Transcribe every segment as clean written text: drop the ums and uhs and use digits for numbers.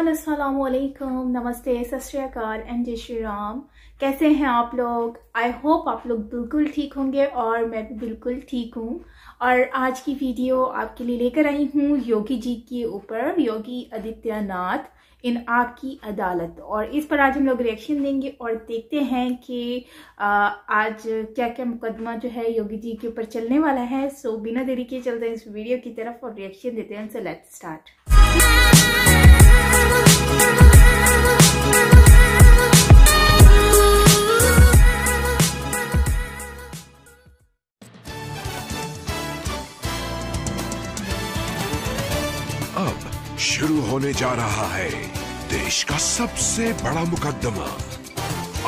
अस्सलाम वालेकुम, नमस्ते, सत श्री अकाल एंड जय श्री राम। कैसे हैं आप लोग? आई होप आप लोग बिल्कुल ठीक होंगे और मैं भी बिल्कुल ठीक हूँ। और आज की वीडियो आपके लिए लेकर आई हूँ योगी जी के ऊपर, योगी आदित्यनाथ इन आपकी अदालत। और इस पर आज हम लोग रिएक्शन देंगे और देखते हैं कि आज क्या क्या मुकदमा जो है योगी जी के ऊपर चलने वाला है। सो बिना देरी के चलते हैं इस वीडियो की तरफ और रिएक्शन देते हैं। So let's start. अब शुरू होने जा रहा है देश का सबसे बड़ा मुकदमा,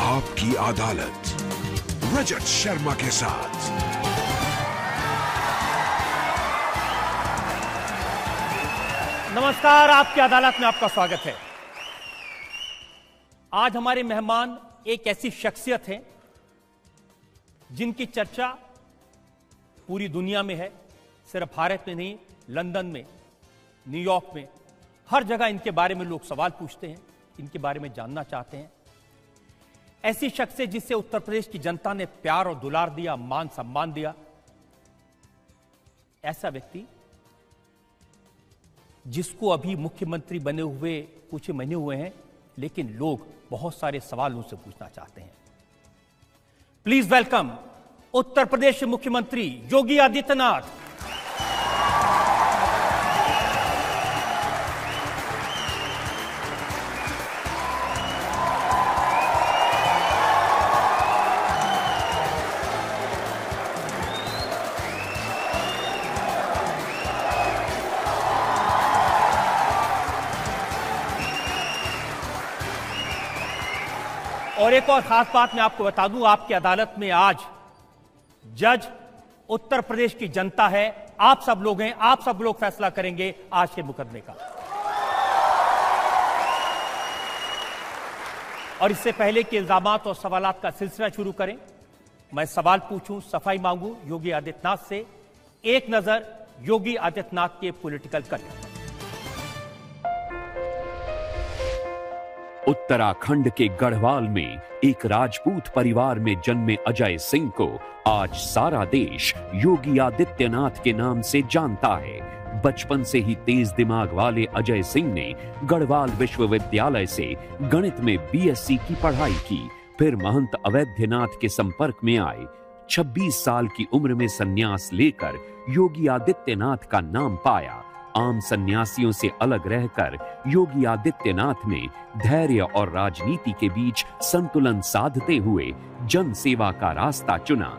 आपकी अदालत, रजत शर्मा के साथ। नमस्कार, आपकी अदालत में आपका स्वागत है। आज हमारे मेहमान एक ऐसी शख्सियत है जिनकी चर्चा पूरी दुनिया में है, सिर्फ भारत में नहीं, लंदन में, न्यूयॉर्क में, हर जगह इनके बारे में लोग सवाल पूछते हैं, इनके बारे में जानना चाहते हैं। ऐसी शख्सियत जिससे उत्तर प्रदेश की जनता ने प्यार और दुलार दिया, मान सम्मान दिया। ऐसा व्यक्ति जिसको अभी मुख्यमंत्री बने हुए कुछ महीने हुए हैं, लेकिन लोग बहुत सारे सवाल उनसे पूछना चाहते हैं। प्लीज वेलकम उत्तर प्रदेश के मुख्यमंत्री योगी आदित्यनाथ। और एक और खास बात मैं आपको बता दूं, आपकी अदालत में आज जज उत्तर प्रदेश की जनता है, आप सब लोग हैं, आप सब लोग फैसला करेंगे आज के मुकदमे का। और इससे पहले कि इल्जामात और सवालात का सिलसिला शुरू करें, मैं सवाल पूछूं, सफाई मांगूं योगी आदित्यनाथ से। एक नजर योगी आदित्यनाथ के पॉलिटिकल करियर। उत्तराखंड के गढ़वाल में एक राजपूत परिवार में जन्मे अजय सिंह को आज सारा देश योगी आदित्यनाथ के नाम से जानता है। बचपन से ही तेज दिमाग वाले अजय सिंह ने गढ़वाल विश्वविद्यालय से गणित में बीएससी की पढ़ाई की, फिर महंत अवैधनाथ के संपर्क में आए। 26 साल की उम्र में संन्यास लेकर योगी आदित्यनाथ का नाम पाया। आम सन्यासियों से अलग रहकर योगी आदित्यनाथ ने धैर्य और राजनीति के बीच संतुलन साधते हुए जन सेवा का रास्ता चुना।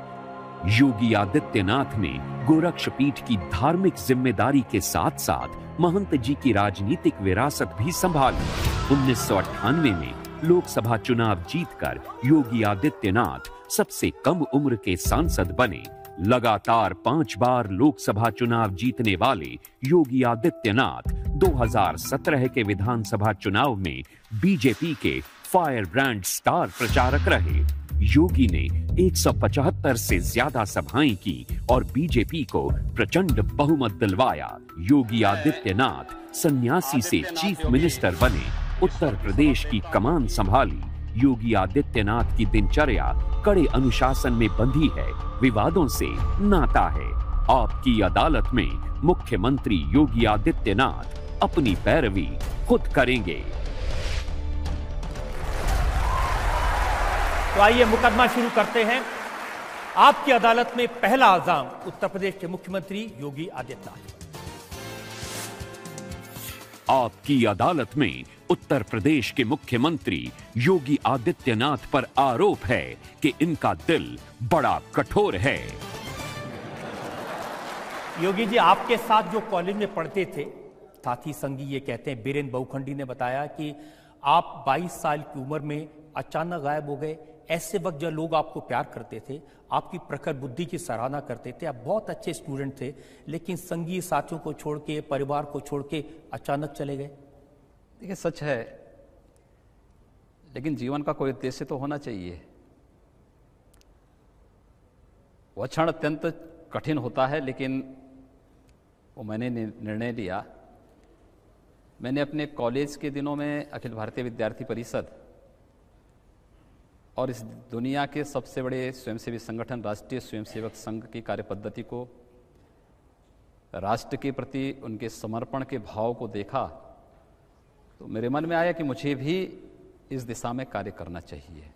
योगी आदित्यनाथ ने गोरक्षपीठ की धार्मिक जिम्मेदारी के साथ साथ महंत जी की राजनीतिक विरासत भी संभाली। 1998 में लोकसभा चुनाव जीतकर योगी आदित्यनाथ सबसे कम उम्र के सांसद बने। लगातार 5 बार लोकसभा चुनाव जीतने वाले योगी आदित्यनाथ 2017 के विधानसभा चुनाव में बीजेपी के फायर ब्रांड स्टार प्रचारक रहे। योगी ने 175 से ज्यादा सभाएं की और बीजेपी को प्रचंड बहुमत दिलवाया। योगी आदित्यनाथ सन्यासी से चीफ मिनिस्टर बने, उत्तर प्रदेश की कमान संभाली। योगी आदित्यनाथ की दिनचर्या कड़े अनुशासन में बंधी है, विवादों से नाता है। आपकी अदालत में मुख्यमंत्री योगी आदित्यनाथ अपनी पैरवी खुद करेंगे। तो आइए मुकदमा शुरू करते हैं। आपकी अदालत में पहला इल्जाम उत्तर प्रदेश के मुख्यमंत्री योगी आदित्यनाथ। आपकी अदालत में उत्तर प्रदेश के मुख्यमंत्री योगी आदित्यनाथ पर आरोप है कि इनका दिल बड़ा कठोर है। योगी जी, आपके साथ जो कॉलेज में पढ़ते थे साथी संगी, ये कहते हैं, बीरेन्द्र बहुखंडी ने बताया कि आप 22 साल की उम्र में अचानक गायब हो गए। ऐसे वक्त जब लोग आपको प्यार करते थे, आपकी प्रखर बुद्धि की सराहना करते थे, आप बहुत अच्छे स्टूडेंट थे, लेकिन संगी साथियों को छोड़ के, परिवार को छोड़ के अचानक चले गए। देखिए, सच है, लेकिन जीवन का कोई उद्देश्य तो होना चाहिए। वह क्षण अत्यंत कठिन होता है, लेकिन वो मैंने निर्णय लिया मैंने अपने कॉलेज के दिनों में अखिल भारतीय विद्यार्थी परिषद और इस दुनिया के सबसे बड़े स्वयंसेवी संगठन राष्ट्रीय स्वयंसेवक संघ की कार्यपद्धति को, राष्ट्र के प्रति उनके समर्पण के भाव को देखा तो मेरे मन में आया कि मुझे भी इस दिशा में कार्य करना चाहिए।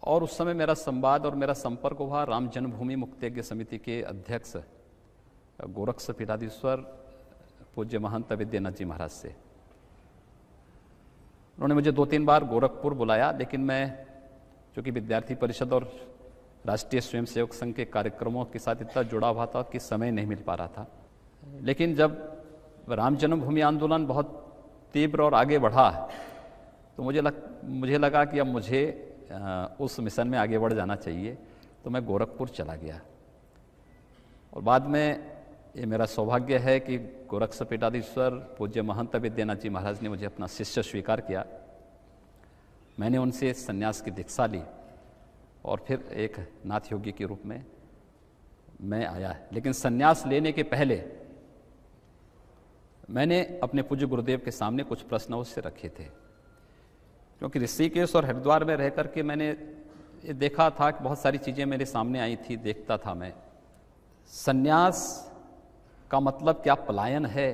और उस समय मेरा संवाद और मेरा संपर्क हुआ राम जन्मभूमि मुक्तयज्ञ समिति के अध्यक्ष गोरक्ष पीठाधीश्वर पूज्य महंत विद्यानाथ जी महाराज से। उन्होंने मुझे 2-3 बार गोरखपुर बुलाया, लेकिन मैं चूँकि विद्यार्थी परिषद और राष्ट्रीय स्वयंसेवक संघ के कार्यक्रमों के साथ इतना जुड़ा हुआ था कि समय नहीं मिल पा रहा था। लेकिन जब राम जन्मभूमि आंदोलन बहुत तीव्र और आगे बढ़ा तो मुझे लगा कि अब मुझे उस मिशन में आगे बढ़ जाना चाहिए, तो मैं गोरखपुर चला गया। और बाद में ये मेरा सौभाग्य है कि गोरक्ष पीठाधीश्वर पूज्य महंत विद्यानाथ जी महाराज ने मुझे अपना शिष्य स्वीकार किया। मैंने उनसे संन्यास की दीक्षा ली और फिर एक नाथ योगी के रूप में मैं आया। लेकिन संन्यास लेने के पहले मैंने अपने पूज्य गुरुदेव के सामने कुछ प्रश्न उससे रखे थे, क्योंकि ऋषिकेश और हरिद्वार में रह करके मैंने ये देखा था कि बहुत सारी चीज़ें मेरे सामने आई थी, देखता था मैं। संन्यास का मतलब क्या पलायन है,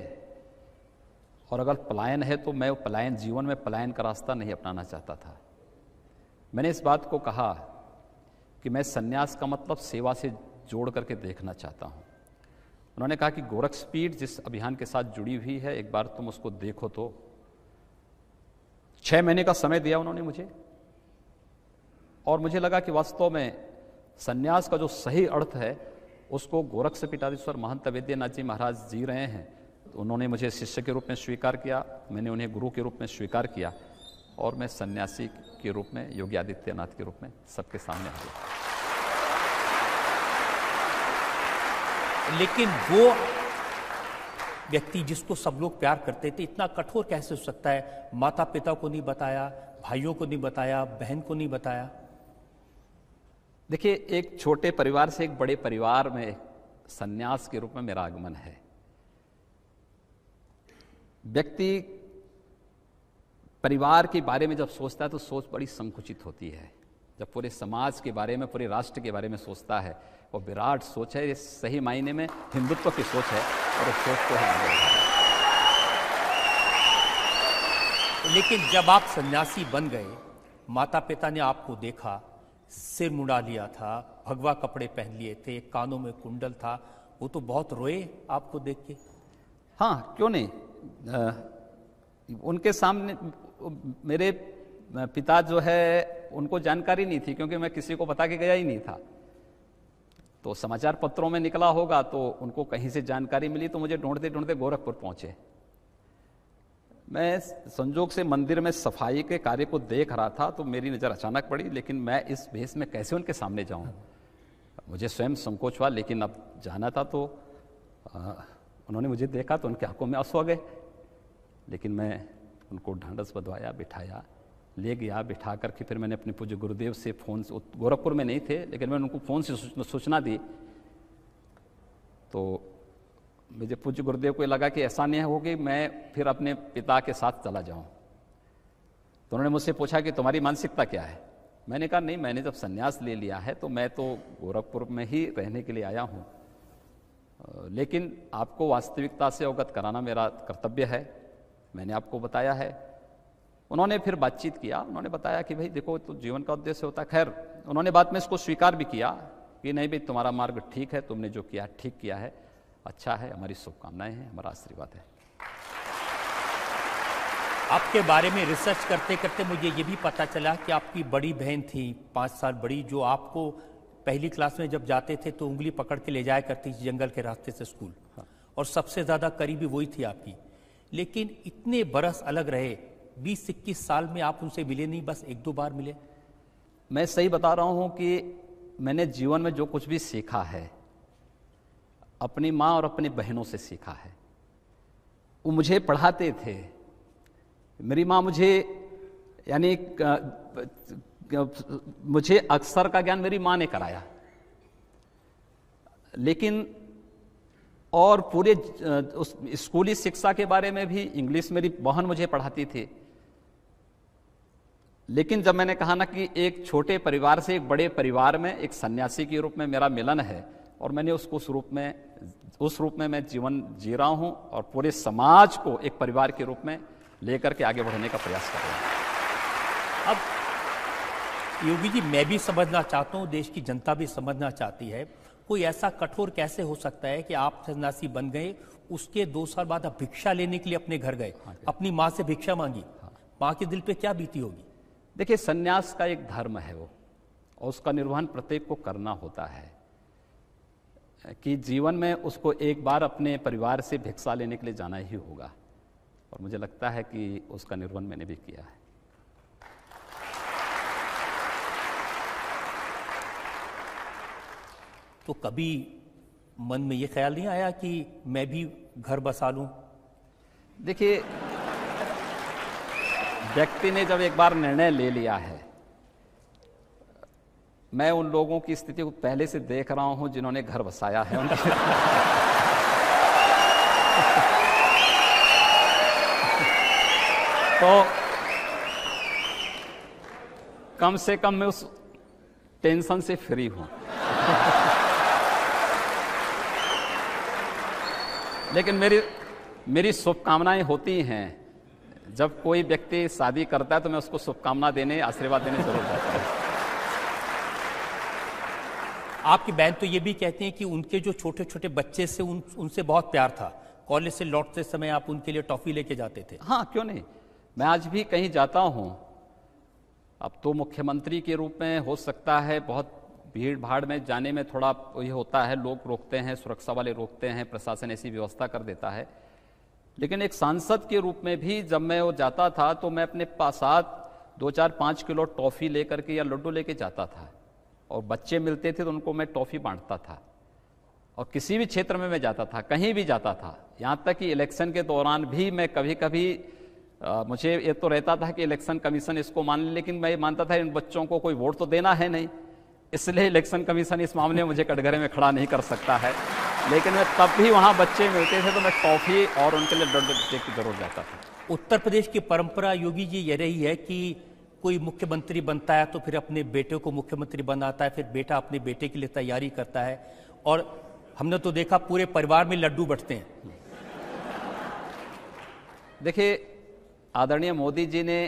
और अगर पलायन है तो मैं पलायन, जीवन में पलायन का रास्ता नहीं अपनाना चाहता था। मैंने इस बात को कहा कि मैं संन्यास का मतलब सेवा से जोड़ करके देखना चाहता हूँ। उन्होंने कहा कि गोरक्षपीठ जिस अभियान के साथ जुड़ी हुई है, एक बार तुम उसको देखो। तो 6 महीने का समय दिया उन्होंने मुझे, और मुझे लगा कि वास्तव में संन्यास का जो सही अर्थ है उसको गोरक्ष पीठाधीश्वर महंत विद्यानाथ जी महाराज जी रहे हैं। तो उन्होंने मुझे शिष्य के रूप में स्वीकार किया, मैंने उन्हें गुरु के रूप में स्वीकार किया, और मैं सन्यासी के रूप में, योगी आदित्यनाथ के रूप में सबके सामने आ गया। लेकिन वो व्यक्ति जिसको सब लोग प्यार करते थे इतना कठोर कैसे हो सकता है? माता पिता को नहीं बताया, भाइयों को नहीं बताया, बहन को नहीं बताया। देखिए, एक छोटे परिवार से एक बड़े परिवार में सन्यास के रूप में मेरा आगमन है। व्यक्ति परिवार के बारे में जब सोचता है तो सोच बड़ी संकुचित होती है। जब पूरे समाज के बारे में, पूरे राष्ट्र के बारे में सोचता है, वो विराट सोच है, ये सही मायने में हिंदुत्व की सोच है, और उस सोच को है। लेकिन जब आप सन्यासी बन गए, माता पिता ने आपको देखा, सिर मुड़ा लिया था, भगवा कपड़े पहन लिए थे, कानों में कुंडल था, वो तो बहुत रोए आपको देख के। हाँ, क्यों नहीं। उनके सामने मेरे पिता जो है उनको जानकारी नहीं थी, क्योंकि मैं किसी को बता के गया ही नहीं था। तो समाचार पत्रों में निकला होगा तो उनको कहीं से जानकारी मिली, तो मुझे ढूंढते ढूंढते गोरखपुर पहुंचे। मैं संजोग से मंदिर में सफाई के कार्य को देख रहा था तो मेरी नज़र अचानक पड़ी, लेकिन मैं इस भेष में कैसे उनके सामने जाऊं, मुझे स्वयं संकोच हुआ। लेकिन अब जाना था तो उन्होंने मुझे देखा तो उनकी आंखों में आंसू आ गए। लेकिन मैं उनको ढांढस बंधवाया, बिठाया, ले गया। बिठा करके फिर मैंने अपने पूज्य गुरुदेव से फ़ोन, गोरखपुर में नहीं थे लेकिन मैंने उनको फ़ोन से सूचना दी। तो मुझे पूज्य गुरुदेव को लगा कि ऐसा नहीं हो कि मैं फिर अपने पिता के साथ चला जाऊं। तो उन्होंने मुझसे पूछा कि तुम्हारी मानसिकता क्या है। मैंने कहा नहीं, मैंने जब संन्यास ले लिया है तो मैं तो गोरखपुर में ही रहने के लिए आया हूं, लेकिन आपको वास्तविकता से अवगत कराना मेरा कर्तव्य है। मैंने आपको बताया है। उन्होंने फिर बातचीत किया, उन्होंने बताया कि भाई देखो, तो जीवन का उद्देश्य होता है। खैर, उन्होंने बाद में इसको स्वीकार भी किया कि नहीं भाई, तुम्हारा मार्ग ठीक है, तुमने जो किया ठीक किया है, अच्छा है, हमारी शुभकामनाएं हैं, हमारा आशीर्वाद है। आपके बारे में रिसर्च करते करते मुझे ये भी पता चला कि आपकी बड़ी बहन थी, 5 साल बड़ी, जो आपको पहली क्लास में जब जाते थे तो उंगली पकड़ के ले जाया करती थी जंगल के रास्ते से स्कूल। हाँ। और सबसे ज़्यादा करीबी वही थी आपकी। लेकिन इतने बरस अलग रहे, 20-21 साल में आप उनसे मिले नहीं, बस 1-2 बार मिले। मैं सही बता रहा हूँ कि मैंने जीवन में जो कुछ भी सीखा है अपनी माँ और अपनी बहनों से सीखा है। वो मुझे पढ़ाते थे। मेरी माँ मुझे, यानी मुझे अक्षर का ज्ञान मेरी माँ ने कराया, लेकिन और पूरे उस स्कूली शिक्षा के बारे में भी इंग्लिश मेरी बहन मुझे पढ़ाती थी। लेकिन जब मैंने कहा ना कि एक छोटे परिवार से एक बड़े परिवार में एक सन्यासी के रूप में मेरा मिलन है, और मैंने उसको उस रूप में मैं जीवन जी रहा हूं और पूरे समाज को एक परिवार के रूप में लेकर के आगे बढ़ने का प्रयास कर रहा हूं। अब योगी जी, मैं भी समझना चाहता हूं, देश की जनता भी समझना चाहती है, कोई ऐसा कठोर कैसे हो सकता है कि आप सन्यासी बन गए, उसके 2 साल बाद आप भिक्षा लेने के लिए अपने घर गए, अपनी माँ से भिक्षा मांगी, माँ के दिल पे क्या बीती होगी? देखिए, सन्यास का एक धर्म है वो, और उसका निर्वहन प्रत्येक को करना होता है कि जीवन में उसको एक बार अपने परिवार से भिक्षा लेने के लिए जाना ही होगा, और मुझे लगता है कि उसका निर्वहन मैंने भी किया है। तो कभी मन में ये ख्याल नहीं आया कि मैं भी घर बसा लूं? देखिए, व्यक्ति ने जब एक बार निर्णय ले लिया है, मैं उन लोगों की स्थिति को पहले से देख रहा हूं जिन्होंने घर बसाया है उनके तो कम से कम मैं उस टेंशन से फ्री हूं। लेकिन मेरी शुभकामनाएं होती हैं, जब कोई व्यक्ति शादी करता है तो मैं उसको शुभकामना देने, आशीर्वाद देने जरूर जाता हूं। आपकी बहन तो ये भी कहती हैं कि उनके जो छोटे छोटे बच्चे से उनसे बहुत प्यार था, कॉलेज से लौटते समय आप उनके लिए टॉफी लेके जाते थे। हाँ, क्यों नहीं, मैं आज भी कहीं जाता हूं, अब तो मुख्यमंत्री के रूप में हो सकता है बहुत भीड़ भाड़ में जाने में थोड़ा ये होता है, लोग रोकते हैं, सुरक्षा वाले रोकते हैं, प्रशासन ऐसी व्यवस्था कर देता है, लेकिन एक सांसद के रूप में भी जब मैं वो जाता था तो मैं अपने साथ 2-4-5 किलो टॉफी लेकर के या लड्डू लेके जाता था, और बच्चे मिलते थे तो उनको मैं टॉफी बांटता था। और किसी भी क्षेत्र में मैं जाता था, कहीं भी जाता था, यहाँ तक कि इलेक्शन के दौरान भी मैं कभी कभी मुझे ये तो रहता था कि इलेक्शन कमीशन इसको मान ले, लेकिन मैं ये मानता था इन बच्चों को कोई वोट तो देना है नहीं, इसलिए इलेक्शन कमीशन इस मामले में मुझे कटघरे में खड़ा नहीं कर सकता है। लेकिन मैं तब भी वहाँ बच्चे मिलते थे तो मैं टॉफी और उनके लिए लड्डू लेके जरूर जाता था। उत्तर प्रदेश की परंपरा योगी जी ये रही है कि कोई मुख्यमंत्री बनता है तो फिर अपने बेटे को मुख्यमंत्री बनाता है, फिर बेटा अपने बेटे के लिए तैयारी करता है, और हमने तो देखा पूरे परिवार में लड्डू बंटते हैं। देखिए, आदरणीय मोदी जी ने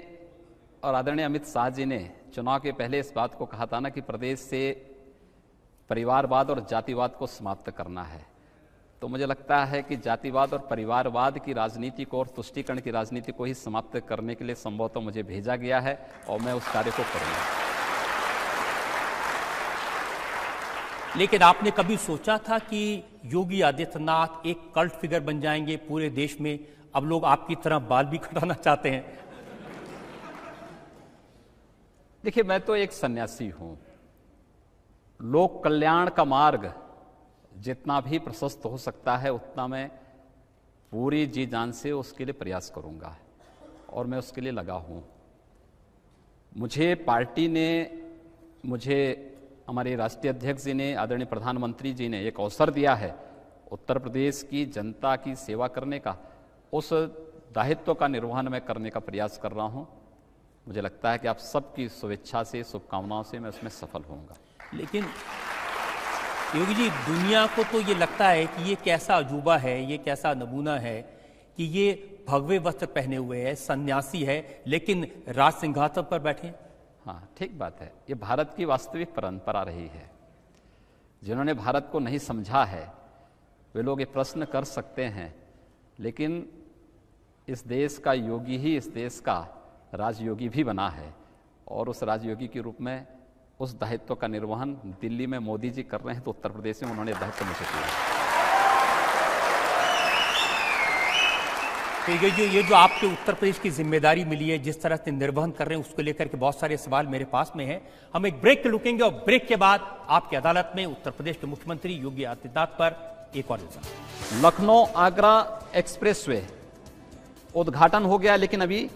और आदरणीय अमित शाह जी ने चुनाव के पहले इस बात को कहा था ना कि प्रदेश से परिवारवाद और जातिवाद को समाप्त करना है। तो मुझे लगता है कि जातिवाद और परिवारवाद की राजनीति को और तुष्टीकरण की राजनीति को ही समाप्त करने के लिए संभवतः मुझे भेजा गया है, और मैं उस कार्य को करूंगा। लेकिन आपने कभी सोचा था कि योगी आदित्यनाथ एक कल्ट फिगर बन जाएंगे पूरे देश में? अब लोग आपकी तरह बाल भी कटाना चाहते हैं। देखिए, मैं तो एक सन्यासी हूं, लोक कल्याण का मार्ग जितना भी प्रशस्त हो सकता है उतना मैं पूरी जी जान से उसके लिए प्रयास करूंगा, और मैं उसके लिए लगा हूं। मुझे पार्टी ने, मुझे हमारे राष्ट्रीय अध्यक्ष जी ने, आदरणीय प्रधानमंत्री जी ने एक अवसर दिया है उत्तर प्रदेश की जनता की सेवा करने का। उस दायित्व का निर्वहन मैं करने का प्रयास कर रहा हूं। मुझे लगता है कि आप सबकी शुभेच्छा से, शुभकामनाओं से मैं उसमें सफल होऊंगा। लेकिन योगी जी, दुनिया को तो ये लगता है कि ये कैसा अजूबा है, ये कैसा नमूना है कि ये भगवे वस्त्र पहने हुए है, सन्यासी है, लेकिन राज सिंहासन पर बैठे। हाँ, ठीक बात है, ये भारत की वास्तविक परंपरा रही है। जिन्होंने भारत को नहीं समझा है वे लोग ये प्रश्न कर सकते हैं, लेकिन इस देश का योगी ही इस देश का राजयोगी भी बना है, और उस राजयोगी के रूप में उस दायित्व का निर्वहन दिल्ली में मोदी जी कर रहे हैं, तो उत्तर प्रदेश में उन्होंने दायित्व मुझे दिया। तो ये जो आपके उत्तर प्रदेश की जिम्मेदारी मिली है, जिस तरह से निर्वहन कर रहे हैं, उसको लेकर के बहुत सारे सवाल मेरे पास में हैं। हम एक ब्रेक के रुकेंगे, और ब्रेक के बाद आपकी अदालत में उत्तर प्रदेश के मुख्यमंत्री योगी आदित्यनाथ पर एक और इल्जाम। लखनऊ आगरा एक्सप्रेसवे उद्घाटन हो गया, लेकिन अभी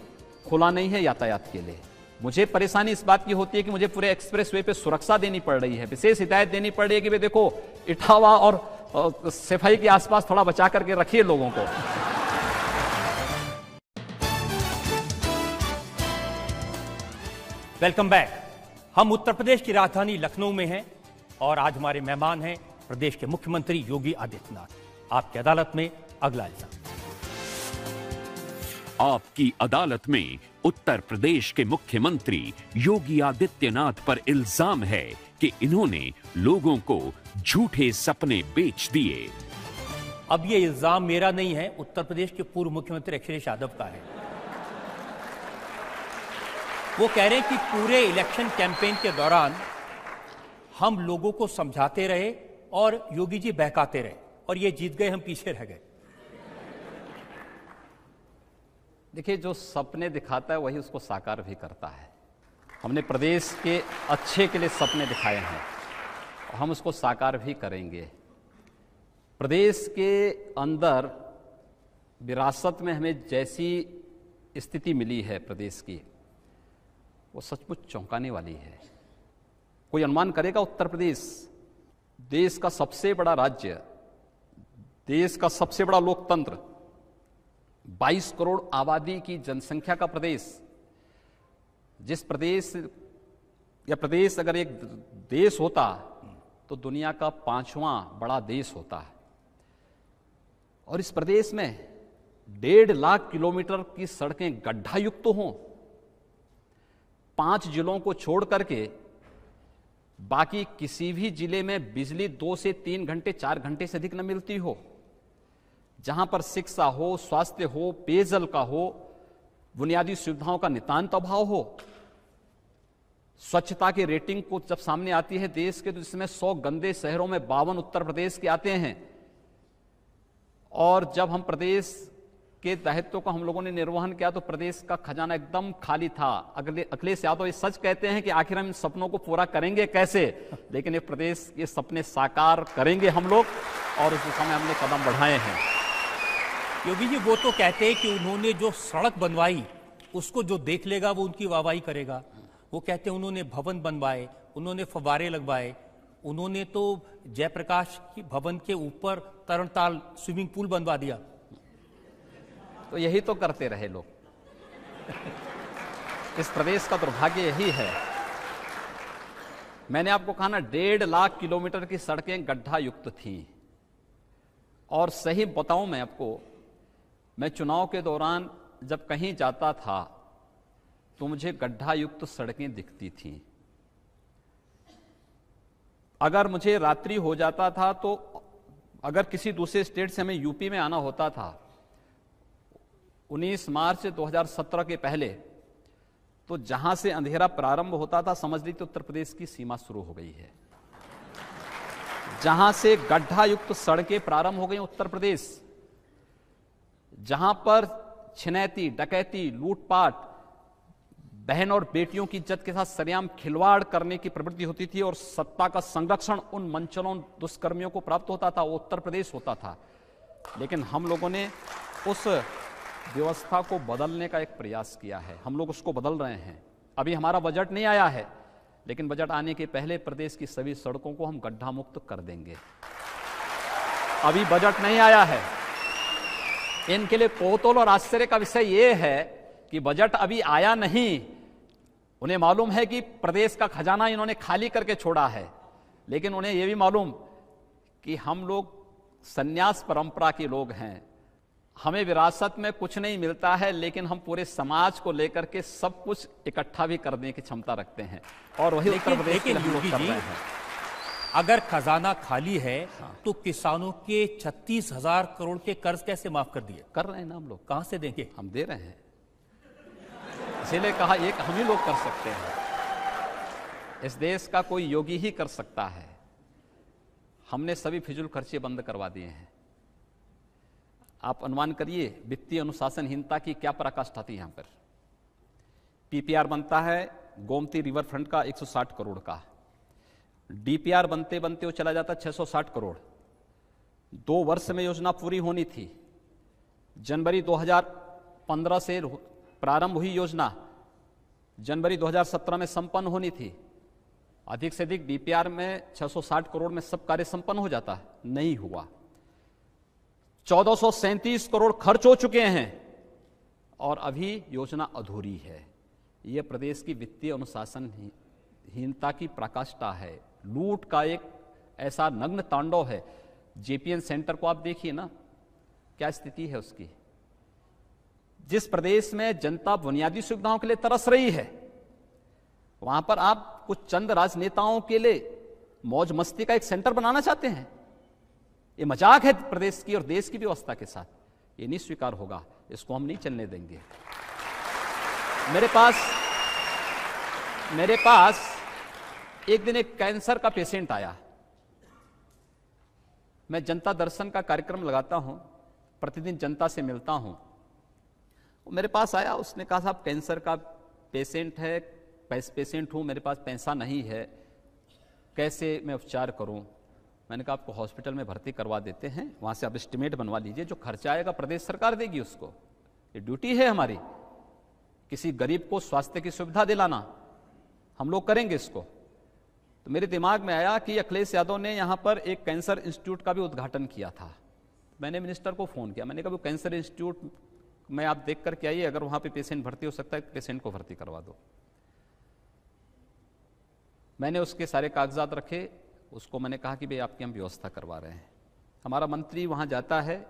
खुला नहीं है यातायात के लिए। मुझे परेशानी इस बात की होती है कि मुझे पूरे एक्सप्रेसवे पे सुरक्षा देनी पड़ रही है, विशेष हिदायत देनी पड़ रही है कि भाई देखो, इटावा और और सफाई के आसपास थोड़ा बचा करके रखिए लोगों को। Welcome back. हम उत्तर प्रदेश की राजधानी लखनऊ में हैं और आज हमारे मेहमान हैं प्रदेश के मुख्यमंत्री योगी आदित्यनाथ। आपकी अदालत में अगला इल्जाम। आपकी अदालत में उत्तर प्रदेश के मुख्यमंत्री योगी आदित्यनाथ पर इल्जाम है कि इन्होंने लोगों को झूठे सपने बेच दिए। अब यह इल्जाम मेरा नहीं है, उत्तर प्रदेश के पूर्व मुख्यमंत्री अखिलेश यादव का है। वो कह रहे हैं कि पूरे इलेक्शन कैंपेन के दौरान हम लोगों को समझाते रहे और योगी जी बहकाते रहे और ये जीत गए, हम पीछे रह गए। देखिए, जो सपने दिखाता है वही उसको साकार भी करता है। हमने प्रदेश के अच्छे के लिए सपने दिखाए हैं और हम उसको साकार भी करेंगे। प्रदेश के अंदर विरासत में हमें जैसी स्थिति मिली है प्रदेश की, वो सचमुच चौंकाने वाली है। कोई अनुमान करेगा उत्तर प्रदेश देश का सबसे बड़ा राज्य, देश का सबसे बड़ा लोकतंत्र, 22 करोड़ आबादी की जनसंख्या का प्रदेश, जिस प्रदेश या प्रदेश अगर एक देश होता तो दुनिया का 5वां बड़ा देश होता है। और इस प्रदेश में 1.5 लाख किलोमीटर की सड़कें गड्ढायुक्त हों, 5 जिलों को छोड़ करके बाकी किसी भी जिले में बिजली 2 से 3 घंटे 4 घंटे से अधिक न मिलती हो, जहां पर शिक्षा हो, स्वास्थ्य हो, पेयजल का हो, बुनियादी सुविधाओं का नितांत अभाव हो। स्वच्छता की रेटिंग को जब सामने आती है देश के, तो जिसमें 100 गंदे शहरों में 52 उत्तर प्रदेश के आते हैं। और जब हम प्रदेश के दायित्व का हम लोगों ने निर्वहन किया तो प्रदेश का खजाना एकदम खाली था। अखिलेश यादव ये सच कहते हैं कि आखिर हम इन सपनों को पूरा करेंगे कैसे, लेकिन ये प्रदेश के सपने साकार करेंगे हम लोग और उस दिशा में हमने कदम बढ़ाए हैं। योगी जी वो तो कहते हैं कि उन्होंने जो सड़क बनवाई उसको जो देख लेगा वो उनकी वाहवाही करेगा। वो कहते हैं उन्होंने भवन बनवाए, उन्होंने फव्वारे लगवाए, उन्होंने तो जयप्रकाश की भवन के ऊपर तरणताल स्विमिंग पूल बनवा दिया। तो यही तो करते रहे लोग। इस प्रदेश का दुर्भाग्य यही है। मैंने आपको कहा ना, 1.5 लाख किलोमीटर की सड़कें गड्ढा युक्त थीं। और सही बताऊं मैं आपको, मैं चुनाव के दौरान जब कहीं जाता था तो मुझे गड्ढा युक्त सड़कें दिखती थीं। अगर मुझे रात्रि हो जाता था तो अगर किसी दूसरे स्टेट से हमें यूपी में आना होता था 19 मार्च 2017 के पहले, तो जहां से अंधेरा प्रारंभ होता था समझ लीजिए उत्तर प्रदेश की सीमा शुरू हो गई है। जहां से गड्ढा युक्त सड़कें प्रारंभ हो गई उत्तर प्रदेश, जहां पर छिनैती, डकैती, लूटपाट, बहन और बेटियों की इज्जत के साथ सरेआम खिलवाड़ करने की प्रवृत्ति होती थी और सत्ता का संरक्षण उन मंचलों दुष्कर्मियों को प्राप्त होता था, वो उत्तर प्रदेश होता था। लेकिन हम लोगों ने उस व्यवस्था को बदलने का एक प्रयास किया है। हम लोग उसको बदल रहे हैं। अभी हमारा बजट नहीं आया है, लेकिन बजट आने के पहले प्रदेश की सभी सड़कों को हम गड्ढा मुक्त कर देंगे। अभी बजट नहीं आया है। इनके लिए कौतूहल और आश्चर्य का विषय यह है कि बजट अभी आया नहीं। उन्हें मालूम है कि प्रदेश का खजाना इन्होंने खाली करके छोड़ा है, लेकिन उन्हें यह भी मालूम कि हम लोग संन्यास परंपरा के लोग हैं। हमें विरासत में कुछ नहीं मिलता है, लेकिन हम पूरे समाज को लेकर के सब कुछ इकट्ठा भी करने की क्षमता रखते हैं और वही उत्तर प्रदेश के लोग कर रहे हैं। अगर खजाना खाली है तो किसानों के 36,000 करोड़ के कर्ज कैसे माफ कर दिए? कर रहे हैं ना हम लोग। कहां से देंगे? हम दे रहे हैं। इसीलिए कहा एक हम ही लोग कर सकते हैं। इस देश का कोई योगी ही कर सकता है। हमने सभी फिजूल खर्चे बंद करवा दिए हैं। आप अनुमान करिए वित्तीय अनुशासनहीनता की क्या पराकाष्ठा थी। यहां पर पीपीआर बनता है गोमती रिवर फ्रंट का 160 करोड़ का, डीपीआर बनते बनते वो चला जाता 660 करोड़। 2 वर्ष में योजना पूरी होनी थी। जनवरी 2015 से प्रारंभ हुई योजना जनवरी 2017 में संपन्न होनी थी। अधिक से अधिक डीपीआर में 660 करोड़ में सब कार्य संपन्न हो जाता है, नहीं हुआ। 1437 करोड़ खर्च हो चुके हैं और अभी योजना अधूरी है। यह प्रदेश की वित्तीय अनुशासनहीनता की प्रकाष्ठा है, लूट का एक ऐसा नग्न तांडव है। जेपीएन सेंटर को आप देखिए ना, क्या स्थिति है उसकी। जिस प्रदेश में जनता बुनियादी सुविधाओं के लिए तरस रही है, वहां पर आप कुछ चंद राजनेताओं के लिए मौज मस्ती का एक सेंटर बनाना चाहते हैं। ये मजाक है प्रदेश की और देश की व्यवस्था के साथ, ये नहीं स्वीकार होगा, इसको हम नहीं चलने देंगे। मेरे पास एक दिन एक कैंसर का पेशेंट आया। मैं जनता दर्शन का कार्यक्रम लगाता हूं, प्रतिदिन जनता से मिलता हूं। वो मेरे पास आया, उसने कहा साहब कैंसर का पेशेंट हूं, मेरे पास पैसा नहीं है, कैसे मैं उपचार करूं। मैंने कहा आपको हॉस्पिटल में भर्ती करवा देते हैं, वहां से आप एस्टिमेट बनवा लीजिए, जो खर्चा आएगा प्रदेश सरकार देगी उसको। ये ड्यूटी है हमारी, किसी गरीब को स्वास्थ्य की सुविधा दिलाना, हम लोग करेंगे इसको। तो मेरे दिमाग में आया कि अखिलेश यादव ने यहां पर एक कैंसर इंस्टीट्यूट का भी उद्घाटन किया था। मैंने मिनिस्टर को फोन किया, मैंने कहा वो कैंसर इंस्टीट्यूट में आप देख करके आइए, अगर वहां पे पेशेंट भर्ती हो सकता है पेशेंट को भर्ती करवा दो। मैंने उसके सारे कागजात रखे, उसको मैंने कहा कि भाई आपकी हम व्यवस्था करवा रहे हैं। हमारा मंत्री वहां जाता है,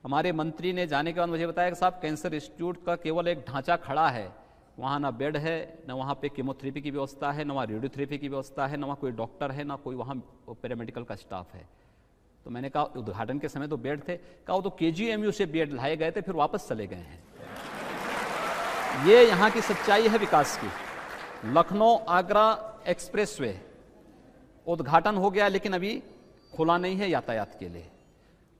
हमारे मंत्री ने जाने के बाद मुझे बताया कि साहब कैंसर इंस्टीट्यूट का केवल एक ढांचा खड़ा है, वहाँ ना बेड है, ना वहाँ पे कीमोथेरेपी की व्यवस्था है, ना वहाँ रेडियोथेरेपी की व्यवस्था है, ना वहाँ कोई डॉक्टर है, ना कोई वहाँ पैरामेडिकल का स्टाफ है। तो मैंने कहा उद्घाटन के समय तो बेड थे, कहा वो तो केजीएमयू से बेड लाए गए थे, फिर वापस चले गए हैं। ये यहाँ की सच्चाई है विकास की। लखनऊ आगरा एक्सप्रेसवे उद्घाटन हो गया, लेकिन अभी खुला नहीं है यातायात के लिए।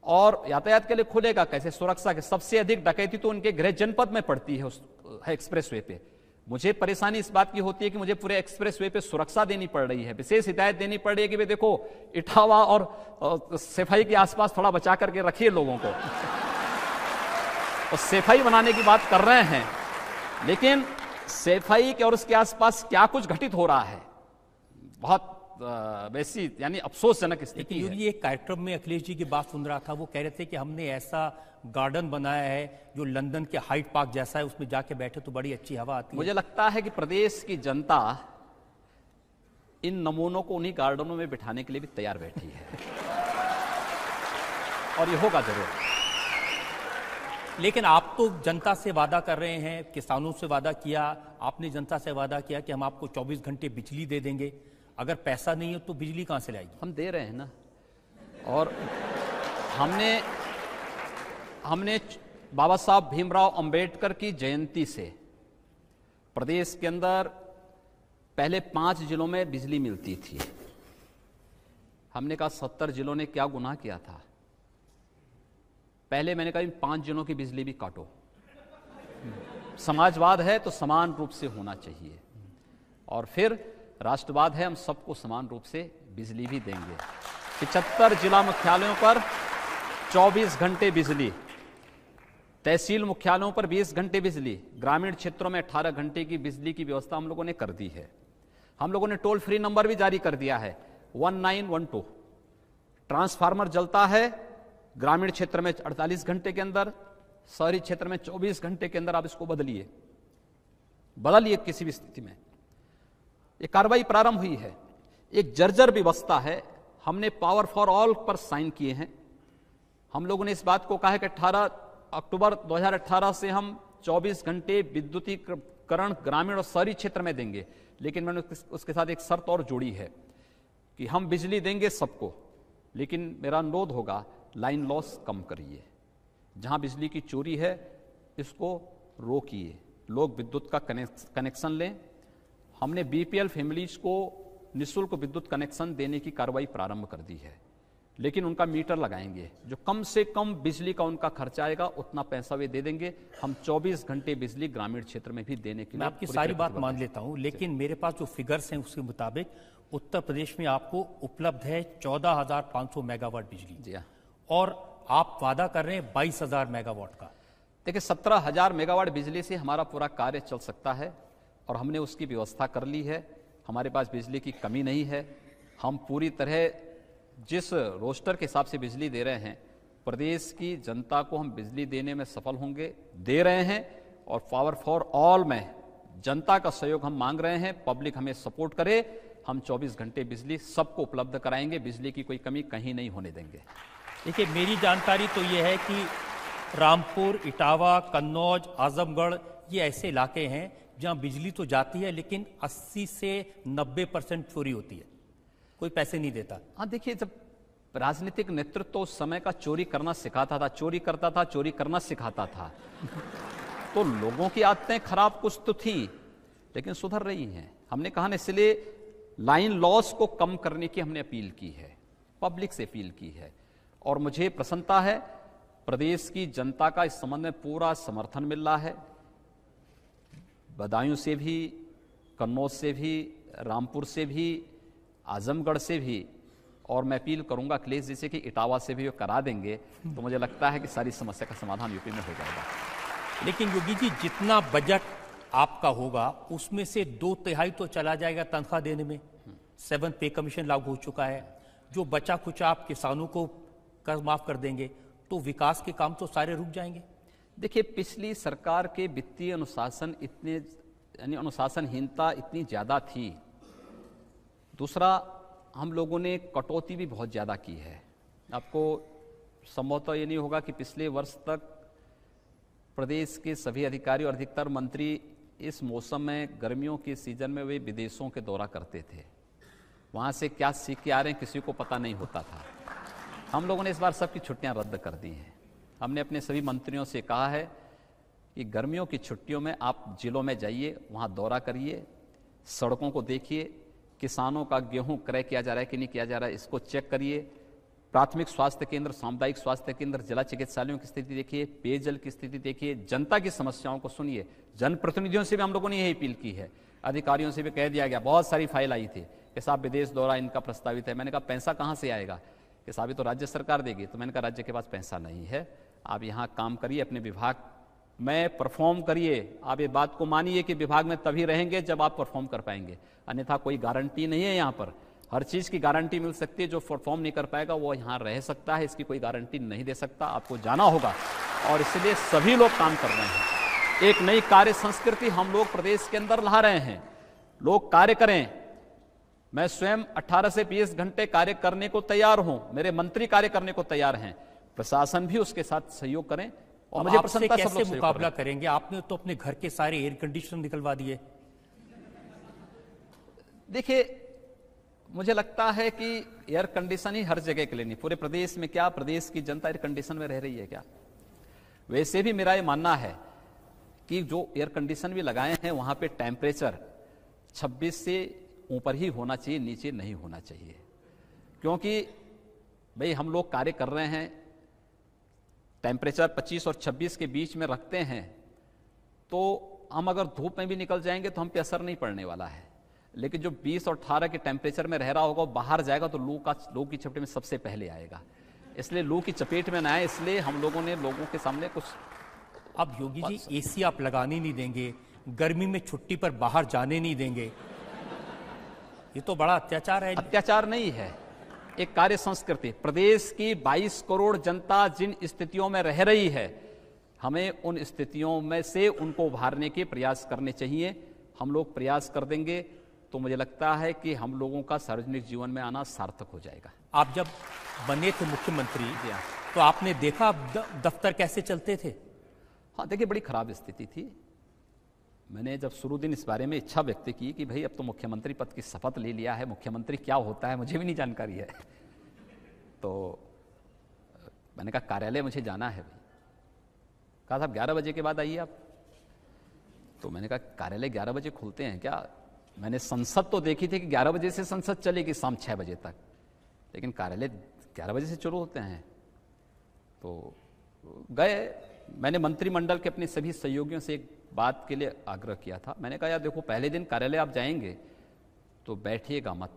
और यातायात के लिए खुलेगा कैसे? सुरक्षा के सबसे अधिक डकैती तो उनके गृह जनपद में पड़ती है उस एक्सप्रेसवे पे। मुझे परेशानी इस बात की होती है कि मुझे पूरे एक्सप्रेसवे पे सुरक्षा देनी पड़ रही है, विशेष हिदायत देनी पड़ रही है कि भाई देखो इटावा और सफाई के आसपास थोड़ा बचा करके रखिए लोगों को। और सफाई बनाने की बात कर रहे हैं, लेकिन सफाई के और उसके आसपास क्या कुछ घटित हो रहा है, बहुत वैसी यानी अफसोसजनक स्थिति है। ये कार्यक्रम में अखिलेश जी की बात सुन रहा था, वो कह रहे थे कि हमने ऐसा गार्डन बनाया है जो लंदन के हाइड पार्क जैसा है, उसमें जाके बैठे तो बड़ी अच्छी हवा आती है। मुझे लगता है कि प्रदेश की जनता इन नमूनों को उन्हीं गार्डनों में बिठाने के लिए भी तैयार बैठी है, और ये होगा जरूर। लेकिन आप तो जनता से वादा कर रहे हैं, किसानों से वादा किया, आपने जनता से वादा किया कि हम आपको 24 घंटे बिजली दे देंगे। अगर पैसा नहीं है तो बिजली कहां से लाएगी? हम दे रहे हैं ना। और हमने बाबा साहब भीमराव अंबेडकर की जयंती से प्रदेश के अंदर पहले 5 जिलों में बिजली मिलती थी। हमने कहा 70 जिलों ने क्या गुनाह किया था। पहले मैंने कहा इन 5 जिलों की बिजली भी काटो। समाजवाद है तो समान रूप से होना चाहिए, और फिर राष्ट्रवाद है, हम सबको समान रूप से बिजली भी देंगे। 75 जिला मुख्यालयों पर 24 घंटे बिजली, तहसील मुख्यालयों पर 20 घंटे बिजली, ग्रामीण क्षेत्रों में 18 घंटे की बिजली की व्यवस्था हम लोगों ने कर दी है। हम लोगों ने टोल फ्री नंबर भी जारी कर दिया है 1912। ट्रांसफार्मर जलता है ग्रामीण क्षेत्र में 48 घंटे के अंदर, शहरी क्षेत्र में 24 घंटे के अंदर आप इसको बदलिए किसी भी स्थिति में। ये कार्रवाई प्रारंभ हुई है। एक जर्जर व्यवस्था है, हमने पावर फॉर ऑल पर साइन किए हैं। हम लोगों ने इस बात को कहा है कि 18 अक्टूबर 2018 से हम 24 घंटे विद्युतीकरण ग्रामीण और शहरी क्षेत्र में देंगे, लेकिन मैंने उसके साथ एक शर्त और जोड़ी है कि हम बिजली देंगे सबको, लेकिन मेरा अनुरोध होगा लाइन लॉस कम करिए। जहां बिजली की चोरी है इसको रोकिए, लोग विद्युत का कनेक्शन लें। हमने बीपीएल फैमिलीज को निःशुल्क विद्युत कनेक्शन देने की कार्रवाई प्रारंभ कर दी है, लेकिन उनका मीटर लगाएंगे, जो कम से कम बिजली का उनका खर्चा आएगा उतना पैसा वे दे देंगे। हम 24 घंटे बिजली ग्रामीण क्षेत्र में भी देने के लिए, मैं आपकी सारी बात मान लेता हूं, लेकिन मेरे पास जो फिगर्स हैं उसके मुताबिक उत्तर प्रदेश में आपको उपलब्ध है 14,500 मेगावाट बिजली। जी हाँ। और आप वादा कर रहे हैं 22,000 मेगावाट का। देखिए 17,000 मेगावाट बिजली से हमारा पूरा कार्य चल सकता है, और हमने उसकी व्यवस्था कर ली है। हमारे पास बिजली की कमी नहीं है। हम पूरी तरह जिस रोस्टर के हिसाब से बिजली दे रहे हैं, प्रदेश की जनता को हम बिजली देने में सफल होंगे, दे रहे हैं। और पावर फॉर ऑल में जनता का सहयोग हम मांग रहे हैं, पब्लिक हमें सपोर्ट करे, हम 24 घंटे बिजली सबको उपलब्ध कराएंगे, बिजली की कोई कमी कहीं नहीं होने देंगे। देखिए, मेरी जानकारी तो ये है कि रामपुर, इटावा, कन्नौज, आजमगढ़ ये ऐसे इलाके हैं जहां बिजली तो जाती है लेकिन 80 से 90% चोरी होती है, कोई पैसे नहीं देता। हाँ, देखिए, जब राजनीतिक नेतृत्व तो उस समय का चोरी करना सिखाता था, चोरी करता था, चोरी करना सिखाता था तो लोगों की आदतें खराब कुछ तो थी लेकिन सुधर रही हैं। हमने कहा ना, इसलिए लाइन लॉस को कम करने की हमने अपील की है, पब्लिक से अपील की है। और मुझे प्रसन्नता है, प्रदेश की जनता का इस संबंध में पूरा समर्थन मिल रहा है। बदायूं से भी, कन्नौज से भी, रामपुर से भी, आजमगढ़ से भी, और मैं अपील करूंगा अखिलेश जी से कि इटावा से भी वो करा देंगे तो मुझे लगता है कि सारी समस्या का समाधान यूपी में हो जाएगा। लेकिन योगी जी, जितना बजट आपका होगा उसमें से 2/3 तो चला जाएगा तनख्वाह देने में। 7th पे कमीशन लागू हो चुका है, जो बचा कुछ आप किसानों को कर्ज माफ कर देंगे तो विकास के काम तो सारे रुक जाएंगे। देखिए, पिछली सरकार के वित्तीय अनुशासन अनुशासनहीनता इतनी ज्यादा थी। दूसरा, हम लोगों ने कटौती भी बहुत ज्यादा की है। आपको संभवतः ये नहीं होगा कि पिछले वर्ष तक प्रदेश के सभी अधिकारी और अधिकतर मंत्री इस मौसम में, गर्मियों के सीजन में वे विदेशों के दौरा करते थे। वहाँ से क्या सीख के आ रहे हैं किसी को पता नहीं होता था। हम लोगों ने इस बार सबकी छुट्टियां रद्द कर दी हैं। हमने अपने सभी मंत्रियों से कहा है कि गर्मियों की छुट्टियों में आप जिलों में जाइए, वहाँ दौरा करिए, सड़कों को देखिए, किसानों का गेहूं क्रय किया जा रहा है कि नहीं किया जा रहा है इसको चेक करिए, प्राथमिक स्वास्थ्य केंद्र, सामुदायिक स्वास्थ्य केंद्र, जिला चिकित्सालयों की स्थिति देखिए, पेयजल की स्थिति देखिए, जनता की समस्याओं को सुनिए। जनप्रतिनिधियों से भी हम लोगों ने यही अपील की है, अधिकारियों से भी कह दिया गया। बहुत सारी फाइल आई थी कि साहब विदेश दौरा इनका प्रस्तावित है। मैंने कहा पैसा कहाँ से आएगा? कि साहब ये तो राज्य सरकार देगी। तो मैंने कहा राज्य के पास पैसा नहीं है, आप यहाँ काम करिए, अपने विभाग में परफॉर्म करिए। आप ये बात को मानिए कि विभाग में तभी रहेंगे जब आप परफॉर्म कर पाएंगे, अन्यथा कोई गारंटी नहीं है। यहाँ पर हर चीज की गारंटी मिल सकती है, जो परफॉर्म नहीं कर पाएगा वो यहाँ रह सकता है, इसकी कोई गारंटी नहीं दे सकता। आपको जाना होगा और इसलिए सभी लोग काम कर रहे हैं। एक नई कार्य संस्कृति हम लोग प्रदेश के अंदर ला रहे हैं। लोग कार्य करें। मैं स्वयं 18 से 20 घंटे कार्य करने को तैयार हूं, मेरे मंत्री कार्य करने को तैयार हैं, प्रशासन भी उसके साथ सहयोग करें। और मुझे प्रसन्नता सब लोग कैसे मुकाबला करेंगे? आपने तो अपने घर के सारे एयर कंडीशनर निकलवा दिए। देखिए, मुझे लगता है कि एयर कंडीशन ही हर जगह के लिए नहीं, पूरे प्रदेश में क्या प्रदेश की जनता एयर कंडीशन में रह रही है क्या? वैसे भी मेरा ये मानना है कि जो एयर कंडीशन भी लगाए हैं वहां पे टेम्परेचर 26 से ऊपर ही होना चाहिए, नीचे नहीं होना चाहिए। क्योंकि भाई हम लोग कार्य कर रहे हैं, टेम्परेचर 25 और 26 के बीच में रखते हैं, तो हम अगर धूप में भी निकल जाएंगे तो हम पे असर नहीं पड़ने वाला है। लेकिन जो 20 और 18 के टेम्परेचर में रह रहा होगा, बाहर जाएगा तो लू की चपेट में सबसे पहले आएगा। इसलिए लू की चपेट में ना आए, इसलिए हम लोगों ने लोगों के सामने कुछ। अब योगी जी, एसी आप लगाने नहीं देंगे, गर्मी में छुट्टी पर बाहर जाने नहीं देंगे, ये तो बड़ा अत्याचार है। अत्याचार नहीं है, एक कार्य संस्कृति। प्रदेश की 22 करोड़ जनता जिन स्थितियों में रह रही है, हमें उन स्थितियों में से उनको उभारने के प्रयास करने चाहिए। हम लोग प्रयास कर देंगे तो मुझे लगता है कि हम लोगों का सार्वजनिक जीवन में आना सार्थक हो जाएगा। आप जब बने थे मुख्यमंत्री तो आपने देखा दफ्तर कैसे चलते थे? हाँ, देखिए, बड़ी खराब स्थिति थी। मैंने जब शुरू दिन इस बारे में इच्छा व्यक्त की कि भाई अब तो मुख्यमंत्री पद की शपथ ले लिया है, मुख्यमंत्री क्या होता है मुझे भी नहीं जानकारी है, तो मैंने कहा कार्यालय मुझे जाना है। भाई कहा साहब 11 बजे के बाद आइए आप। तो मैंने कहा कार्यालय 11 बजे खुलते हैं क्या? मैंने संसद तो देखी थी कि 11 बजे से संसद चलेगी शाम 6 बजे तक, लेकिन कार्यालय 11 बजे से शुरू होते हैं। तो गए, मैंने मंत्रिमंडल के अपने सभी सहयोगियों से एक बात के लिए आग्रह किया था। मैंने कहा यार देखो, पहले दिन कार्यालय आप जाएंगे तो बैठिएगा मत।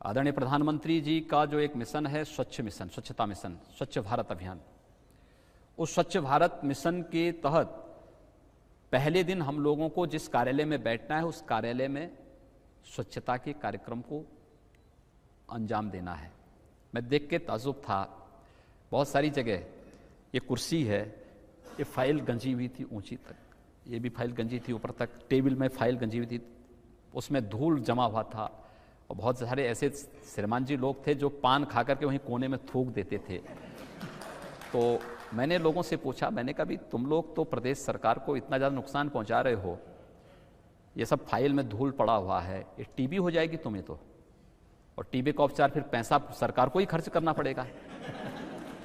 आदरणीय प्रधानमंत्री जी का जो एक मिशन है, स्वच्छ मिशन, स्वच्छता मिशन, स्वच्छ भारत अभियान, उस स्वच्छ भारत मिशन के तहत पहले दिन हम लोगों को जिस कार्यालय में बैठना है उस कार्यालय में स्वच्छता के कार्यक्रम को अंजाम देना है। मैं देख के ताज्जुब था, बहुत सारी जगह ये कुर्सी है, ये फाइल गंजी हुई थी ऊंची तक, ये भी फाइल गंजी थी ऊपर तक, टेबल में फाइल गंजी हुई थी, उसमें धूल जमा हुआ था, और बहुत सारे ऐसे श्रीमान जी लोग थे जो पान खा करके वहीं कोने में थूक देते थे। तो मैंने लोगों से पूछा, मैंने कहा भी तुम लोग तो प्रदेश सरकार को इतना ज़्यादा नुकसान पहुंचा रहे हो, ये सब फाइल में धूल पड़ा हुआ है, ये टीबी हो जाएगी तुम्हें तो, और टीबी का उपचार फिर पैसा सरकार को ही खर्च करना पड़ेगा,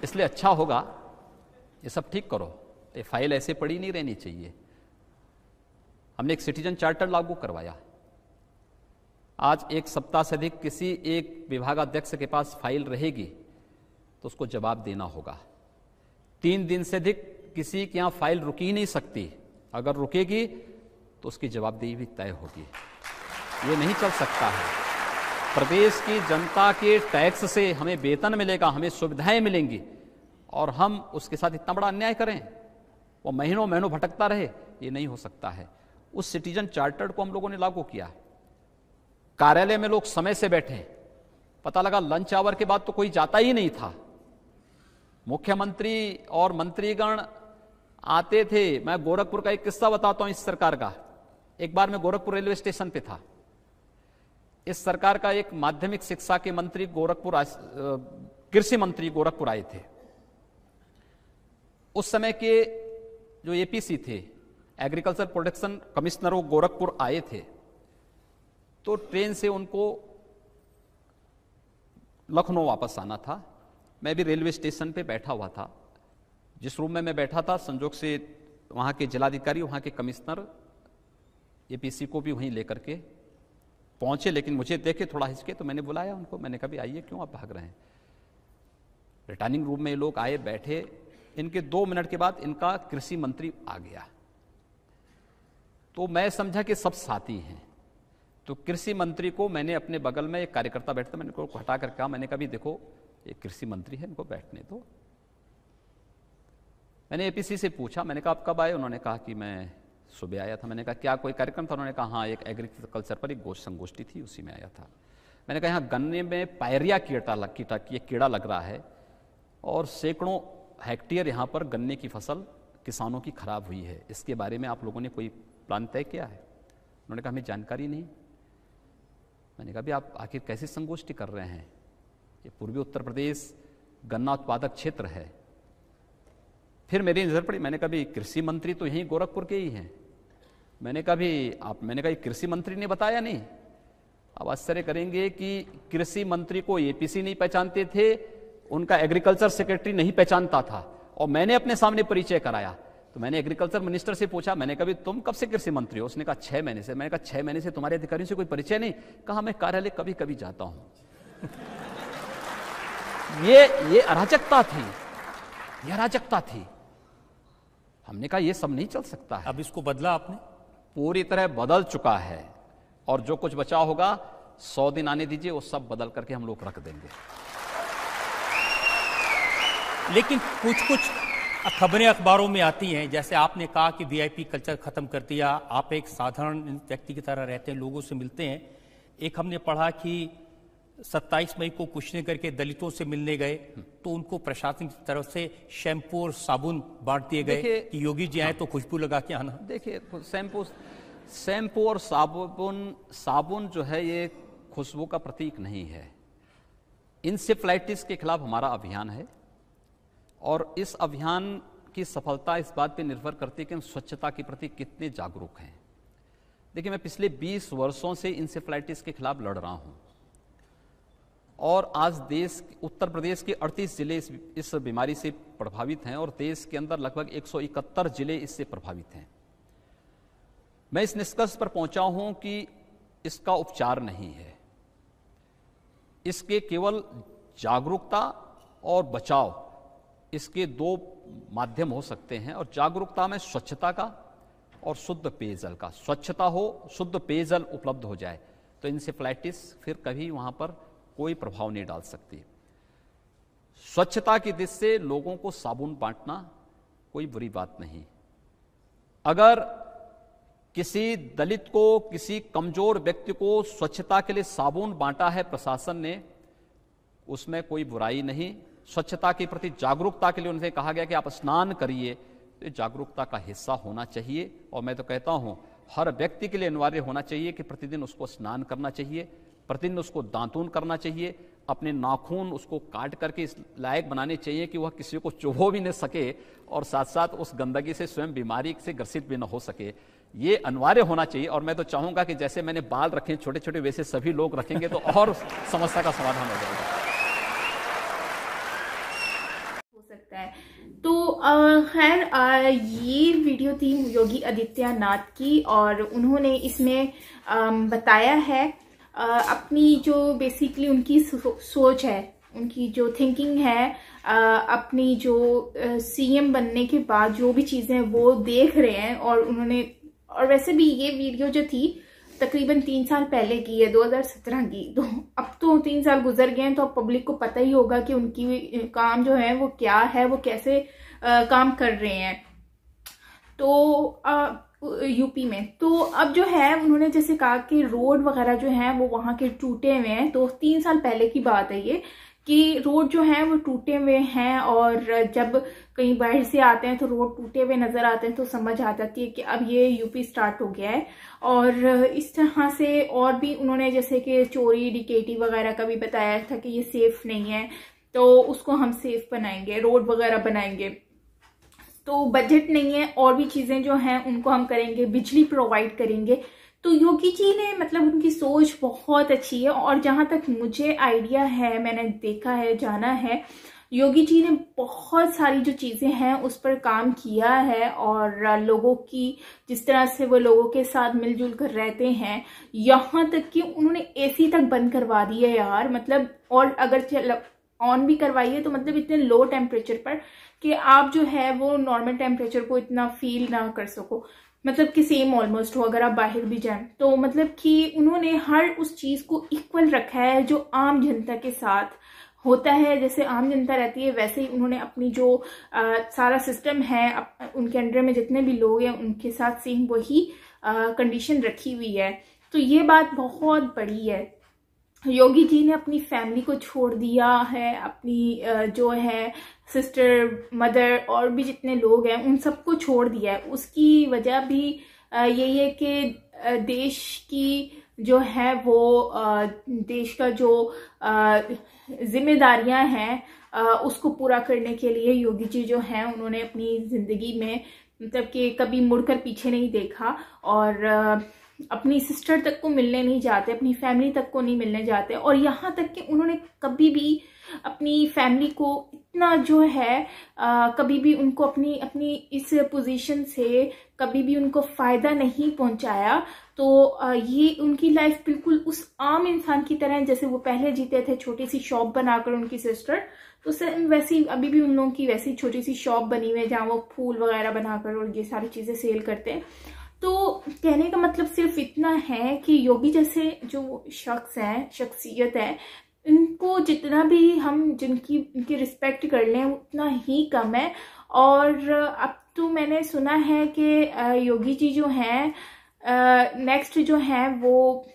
इसलिए अच्छा होगा ये सब ठीक करो, ये फाइल ऐसे पड़ी नहीं रहनी चाहिए। हमने एक सिटीजन चार्टर लागू करवाया। आज एक सप्ताह से अधिक किसी एक विभागाध्यक्ष के पास फाइल रहेगी तो उसको जवाब देना होगा। 3 दिन से अधिक किसी के यहां फाइल रुकी ही नहीं सकती, अगर रुकेगी तो उसकी जवाबदेही भी तय होगी। ये नहीं चल सकता है। प्रदेश की जनता के टैक्स से हमें वेतन मिलेगा, हमें सुविधाएं मिलेंगी, और हम उसके साथ इतना बड़ा अन्याय करें, वो महीनों महीनों भटकता रहे, ये नहीं हो सकता है। उस सिटीजन चार्टर को हम लोगों ने लागू किया। कार्यालय में लोग समय से बैठे, पता लगा लंच आवर के बाद तो कोई जाता ही नहीं था। मुख्यमंत्री और मंत्रीगण आते थे। मैं गोरखपुर का एक किस्सा बताता हूं इस सरकार का। एक बार मैं गोरखपुर रेलवे स्टेशन पे था। इस सरकार का एक माध्यमिक शिक्षा के मंत्री गोरखपुर, कृषि मंत्री गोरखपुर आए थे। उस समय के जो एपीसी थे, एग्रीकल्चर प्रोटेक्शन कमिश्नर, वो गोरखपुर आए थे। तो ट्रेन से उनको लखनऊ वापस आना था। मैं भी रेलवे स्टेशन पे बैठा हुआ था। जिस रूम में मैं बैठा था, संजोग से वहां के जिलाधिकारी, वहां के कमिश्नर एपीसी को भी वहीं लेकर के पहुंचे, लेकिन मुझे देखे थोड़ा हिचके, तो मैंने बुलाया उनको। मैंने कहा भी आइए, क्यों आप भाग रहे हैं। रिटर्निंग रूम में ये लोग आए, बैठे। इनके 2 मिनट के बाद इनका कृषि मंत्री आ गया। तो मैं समझा कि सब साथी हैं। तो कृषि मंत्री को मैंने अपने बगल में, एक कार्यकर्ता बैठता, मैंने उनको हटा कर कहा, मैंने कहा भी देखो ये कृषि मंत्री है, इनको बैठने दो। मैंने एपीसी से पूछा, मैंने कहा आप कब आए। उन्होंने कहा कि मैं सुबह आया था। मैंने कहा क्या कोई कार्यक्रम था। उन्होंने कहा हाँ, एक एग्रीकल्चर पर एक संगोष्ठी थी, उसी में आया था। मैंने कहा यहाँ गन्ने में पायरिया कीड़ा लग रहा है, और सैकड़ों हेक्टेयर यहाँ पर गन्ने की फसल किसानों की खराब हुई है, इसके बारे में आप लोगों ने कोई प्लान तय किया है। उन्होंने कहा हमें जानकारी नहीं। मैंने कहा भी आप आखिर कैसी संगोष्ठी कर रहे हैं, ये पूर्वी उत्तर प्रदेश गन्ना उत्पादक क्षेत्र है। फिर मेरी नजर पड़ी, मैंने कहा भी कृषि मंत्री तो यहीं गोरखपुर के ही हैं। मैंने कहा ये कृषि मंत्री ने बताया नहीं। अब आश्चर्य करेंगे कि कृषि मंत्री को एपीसी नहीं पहचानते थे, उनका एग्रीकल्चर सेक्रेटरी नहीं पहचानता था, और मैंने अपने सामने परिचय कराया। तो मैंने एग्रीकल्चर मिनिस्टर से पूछा, मैंने कहा तुम कब से कृषि मंत्री हो। उसने कहा 6 महीने से। मैंने कहा 6 महीने से तुम्हारे अधिकारियों से कोई परिचय नहीं। कहा मैं कार्यालय कभी कभी जाता हूं। ये अराजकता थी, ये अराजकता थी। हमने कहा ये सब नहीं चल सकता है। अब इसको बदला आपने? पूरी तरह बदल चुका है, और जो कुछ बचा होगा 100 दिन आने दीजिए, वो सब बदल करके हम लोग रख देंगे। लेकिन कुछ खबरें अखबारों में आती हैं, जैसे आपने कहा कि वीआईपी कल्चर खत्म कर दिया, आप एक साधारण व्यक्ति की तरह रहते हैं, लोगों से मिलते हैं। एक हमने पढ़ा कि 27 मई को कुशनगर के दलितों से मिलने गए, तो उनको प्रशासन की तरफ से शैम्पू और साबुन बांट दिए गए कि योगी जी आए तो खुशबू लगा के आना। देखिए, शैम्पू और साबुन जो है ये खुशबू का प्रतीक नहीं है। इंसेफ्लाइटिस के खिलाफ हमारा अभियान है, और इस अभियान की सफलता इस बात पे निर्भर करती है कि हम स्वच्छता के प्रति कितने जागरूक हैं। देखिए, मैं पिछले 20 वर्षों से इंसेफ्लाइटिस के खिलाफ लड़ रहा हूं, और आज उत्तर प्रदेश के 38 जिले इस बीमारी से प्रभावित हैं, और देश के अंदर लगभग 171 जिले इससे प्रभावित हैं। मैं इस निष्कर्ष पर पहुंचा हूं कि इसका उपचार नहीं है, इसके केवल जागरूकता और बचाव, इसके 2 माध्यम हो सकते हैं। और जागरूकता में स्वच्छता का और शुद्ध पेयजल का। स्वच्छता हो, शुद्ध पेयजल उपलब्ध हो जाए, तो इंसेफ्लाइटिस फिर कभी वहां पर कोई प्रभाव नहीं डाल सकती। स्वच्छता की दृष्टि से लोगों को साबुन बांटना कोई बुरी बात नहीं। अगर किसी दलित को, किसी कमजोर व्यक्ति को स्वच्छता के लिए साबुन बांटा है प्रशासन ने, उसमें कोई बुराई नहीं। स्वच्छता के प्रति जागरूकता के लिए उनसे कहा गया कि आप स्नान करिए, तो ये जागरूकता का हिस्सा होना चाहिए। और मैं तो कहता हूं हर व्यक्ति के लिए अनिवार्य होना चाहिए कि प्रतिदिन उसको स्नान करना चाहिए, प्रतिदिन उसको दातून करना चाहिए, अपने नाखून उसको काट करके इस लायक बनाने चाहिए कि वह किसी को चुभो भी न सके और साथ साथ उस गंदगी से स्वयं बीमारी से ग्रसित भी न हो सके। ये अनिवार्य होना चाहिए। और मैं तो चाहूंगा कि जैसे मैंने बाल रखे छोटे छोटे, वैसे सभी लोग रखेंगे तो और समस्या का समाधान हो जाएगा। हो सकता है। तो खैर ये वीडियो थी योगी आदित्यनाथ की, और उन्होंने इसमें बताया है अपनी जो बेसिकली उनकी सोच है, उनकी जो थिंकिंग है, अपनी जो सीएम बनने के बाद जो भी चीज़ें वो देख रहे हैं। और उन्होंने, और वैसे भी ये वीडियो जो थी तकरीबन 3 साल पहले की है, 2017 की। तो अब तो 3 साल गुजर गए हैं, तो अब पब्लिक को पता ही होगा कि उनकी काम जो है वो क्या है, वो कैसे काम कर रहे हैं। तो यूपी में तो अब जो है उन्होंने जैसे कहा कि रोड वगैरह जो है वो वहाँ के टूटे हुए हैं। तो 3 साल पहले की बात है ये, कि रोड जो है वो टूटे हुए हैं, और जब कहीं बाहर से आते हैं तो रोड टूटे हुए नजर आते हैं तो समझ आ जाती है कि अब ये यूपी स्टार्ट हो गया है। और इस तरह से और भी उन्होंने जैसे कि चोरी डिकेटी वगैरह का भी बताया था कि ये सेफ नहीं है, तो उसको हम सेफ बनाएंगे, रोड वगैरह बनाएंगे। तो बजट नहीं है, और भी चीजें जो हैं उनको हम करेंगे, बिजली प्रोवाइड करेंगे। तो योगी जी ने मतलब उनकी सोच बहुत अच्छी है। और जहां तक मुझे आइडिया है, मैंने देखा है, जाना है, योगी जी ने बहुत सारी जो चीजें हैं उस पर काम किया है। और लोगों की जिस तरह से वो लोगों के साथ मिलजुल कर रहते हैं, यहाँ तक कि उन्होंने एसी तक बंद करवा दी है यार। मतलब और अगर ऑन भी करवाई है तो मतलब इतने लो टेम्परेचर पर कि आप जो है वो नॉर्मल टेम्परेचर को इतना फील ना कर सको, मतलब कि सेम ऑलमोस्ट हो अगर आप बाहर भी जाएं। तो मतलब कि उन्होंने हर उस चीज को इक्वल रखा है जो आम जनता के साथ होता है। जैसे आम जनता रहती है वैसे ही उन्होंने अपनी जो सारा सिस्टम है, उनके अंडर में जितने भी लोग हैं उनके साथ सेम वही कंडीशन रखी हुई है। तो ये बात बहुत बड़ी है। योगी जी ने अपनी फैमिली को छोड़ दिया है, अपनी जो है सिस्टर, मदर और भी जितने लोग हैं उन सबको छोड़ दिया है। उसकी वजह भी यही है कि देश की जो है वो देश का जो जिम्मेदारियां हैं उसको पूरा करने के लिए योगी जी जो हैं उन्होंने अपनी जिंदगी में मतलब कि कभी मुड़कर पीछे नहीं देखा, और अपनी सिस्टर तक को मिलने नहीं जाते, अपनी फैमिली तक को नहीं मिलने जाते। और यहाँ तक कि उन्होंने कभी भी अपनी फैमिली को इतना जो है कभी भी उनको अपनी इस पोजीशन से कभी भी उनको फायदा नहीं पहुंचाया। तो ये उनकी लाइफ बिल्कुल उस आम इंसान की तरह, जैसे वो पहले जीते थे, छोटी सी शॉप बनाकर उनकी सिस्टर, तो वैसे ही अभी भी उन लोगों की वैसी छोटी सी शॉप बनी हुई है जहाँ वो फूल वगैरह बनाकर और ये सारी चीजें सेल करते हैं। तो कहने का मतलब सिर्फ इतना है कि योगी जैसे जो शख्स हैं, शख्सियत है, इनको जितना भी हम इनकी रिस्पेक्ट कर लें उतना ही कम है। और अब तो मैंने सुना है कि योगी जी जो हैं नेक्स्ट जो हैं वो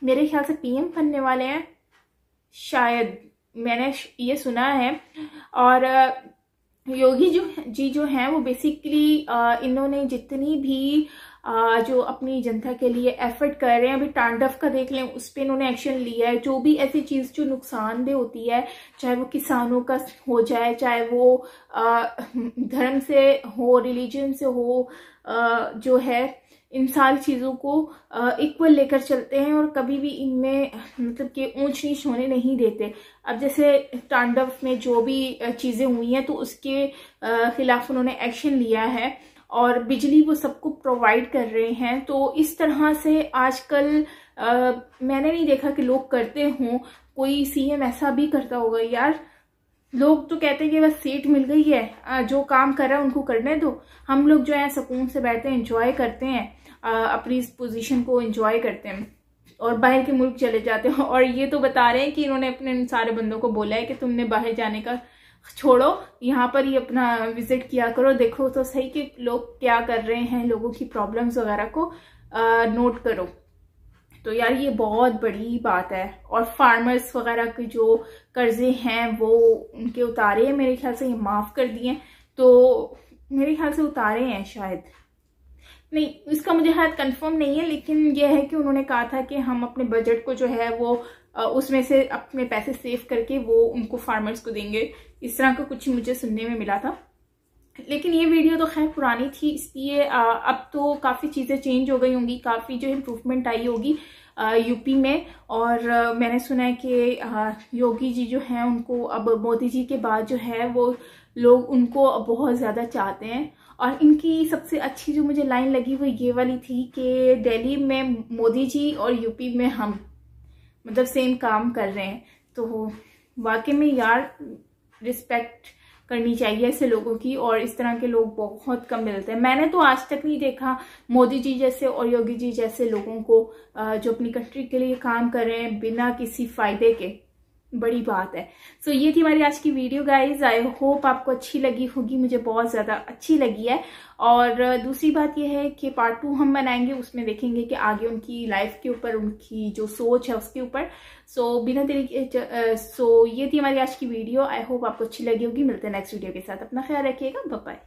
मेरे ख्याल से पीएम बनने वाले हैं, शायद मैंने ये सुना है। और योगी जी जो हैं वो बेसिकली इन्होंने जितनी भी जो अपनी जनता के लिए एफर्ट कर रहे हैं, अभी तांडव का देख लें, उस पर इन्होंने एक्शन लिया है। जो भी ऐसी चीज़ जो नुकसानदेह होती है, चाहे वो किसानों का हो जाए, चाहे वो धर्म से हो, रिलीजन से हो, जो है इन सारी चीज़ों को इक्वल लेकर चलते हैं और कभी भी इनमें मतलब कि ऊंच नीच होने नहीं देते। अब जैसे तांडव में जो भी चीज़ें हुई हैं तो उसके खिलाफ उन्होंने एक्शन लिया है और बिजली वो सबको प्रोवाइड कर रहे हैं। तो इस तरह से आजकल मैंने नहीं देखा कि लोग करते हों, कोई सीएम ऐसा भी करता होगा। यार लोग तो कहते हैं कि बस सीट मिल गई है, जो काम कर रहा है उनको करने दो। हम लोग जो है सुकून से बैठते हैं, एंजॉय करते हैं, अपनी इस पोजीशन को एंजॉय करते हैं और बाहर के मुल्क चले जाते हैं। और ये तो बता रहे हैं कि इन्होंने अपने सारे बंदों को बोला है कि तुमने बाहर जाने का छोड़ो, यहाँ पर ही अपना विजिट किया करो, देखो तो सही कि लोग क्या कर रहे हैं, लोगों की प्रॉब्लम्स वगैरह को नोट करो। तो यार ये बहुत बड़ी बात है। और फार्मर्स वगैरह के जो कर्जे हैं वो उनके उतारे हैं, मेरे ख्याल से ये माफ़ कर दिए, तो मेरे ख्याल से उतारे हैं शायद, नहीं इसका मुझे शायद कंफर्म नहीं है, लेकिन यह है कि उन्होंने कहा था कि हम अपने बजट को जो है वो उसमें से अपने पैसे सेव करके वो उनको फार्मर्स को देंगे, इस तरह का कुछ मुझे सुनने में मिला था। लेकिन ये वीडियो तो खैर पुरानी थी, इसलिए अब तो काफ़ी चीज़ें चेंज हो गई होंगी, काफ़ी जो इम्प्रूवमेंट आई होगी यूपी में। और मैंने सुना है कि योगी जी जो हैं उनको अब मोदी जी के बाद जो है वो लोग उनको बहुत ज़्यादा चाहते हैं। और इनकी सबसे अच्छी जो मुझे लाइन लगी वो ये वाली थी कि दिल्ली में मोदी जी और यूपी में हम, मतलब सेम काम कर रहे हैं। तो वाकई में यार रिस्पेक्ट करनी चाहिए ऐसे लोगों की, और इस तरह के लोग बहुत कम मिलते हैं। मैंने तो आज तक नहीं देखा मोदी जी जैसे और योगी जी जैसे लोगों को जो अपनी कंट्री के लिए काम कर रहे हैं बिना किसी फायदे के, बड़ी बात है। सो ये थी हमारी आज की वीडियो गाइज, आई होप आपको अच्छी लगी होगी, मुझे बहुत ज़्यादा अच्छी लगी है। और दूसरी बात यह है कि पार्ट 2 हम बनाएंगे, उसमें देखेंगे कि आगे उनकी लाइफ के ऊपर, उनकी जो सोच है उसके ऊपर। सो बिना तरीके सो ये थी हमारी आज की वीडियो, आई होप आपको अच्छी लगी होगी। मिलते हैं नेक्स्ट वीडियो के साथ, अपना ख्याल रखिएगा, बाय बाय।